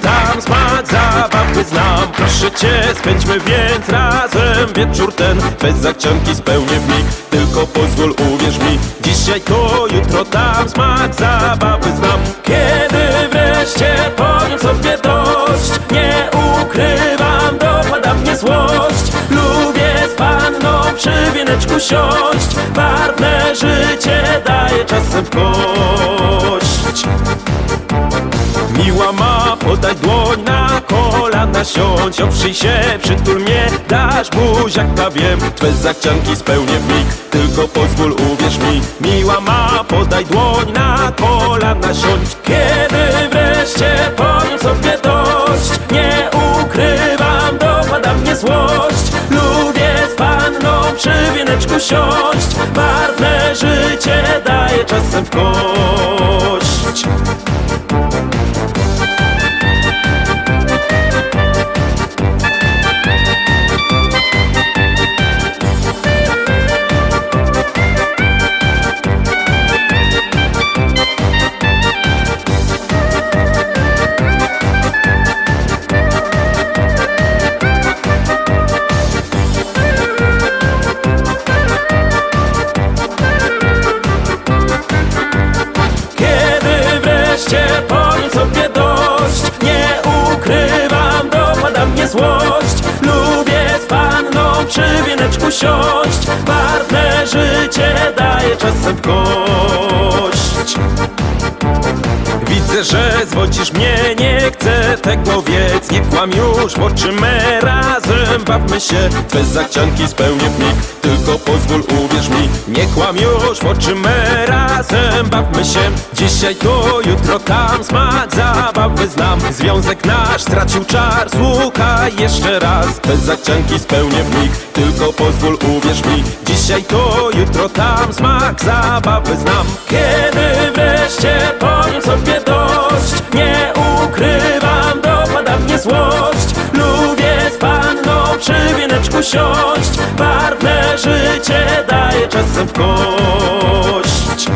tam smak zabawy znam. Proszę cię, spędźmy więc razem wieczór ten. Bez zachcianki spełnię w mig, tylko pozwól, uwierz mi. Dzisiaj to, jutro tam smak zabawy znam. Kiedy wreszcie powiem sobie dość, nie ukrywam, dopada mnie złość. Lubię z panną przy wieneczku siąść, barwne życie daje czasem w kość. Miła ma, podaj dłoń, na kolana siądź. Oprzyj się, przytul mnie, dasz buziaka, wiem. Twe zachcianki spełnię w mig, tylko pozwól, uwierz mi. Miła ma, podaj dłoń, na kolana siądź. Kiedy wreszcie powiem sobie dość, nie ukrywam, dopada mnie złość. Lubię z panną przy wieneczku siąść, barwne życie daje czasem w kość. Powiem sobie dość, nie ukrywam, dopada mnie złość. Lubię z panną przy wieneczku siąść, barwne życie daje czasem w kość. Widzę, że zwodzisz mnie, nie chcę tego wiedz. Nie kłam już, w oczy me razem bawmy się. Bez zachcianki spełnię w mig, tylko pozwól, uwierz mi. Nie kłam już, w oczy me razem bawmy się. Dzisiaj to, jutro tam, smak zabawy znam. Związek nasz stracił czar, słuchaj jeszcze raz. Bez zachcianki spełnię w mig, tylko pozwól, uwierz mi. Dzisiaj to, jutro tam, smak zabawy znam. Kiedy wreszcie powiem sobie dość, nie ukrywam, dopada mnie złość. Lubię z panną przy wieneczku siąść, barwne życie daje czasem w kość.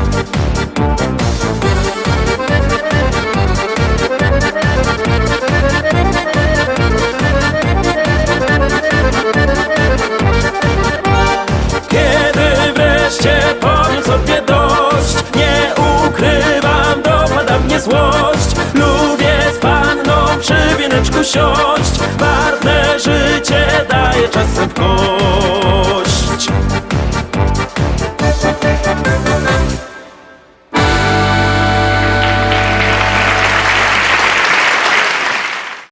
Kiedy wreszcie powiem sobie dość, nie ukrywam, dopada mnie złość. Lubię z panną przy wieneczku siąść, barwne życie daje czasem w kość.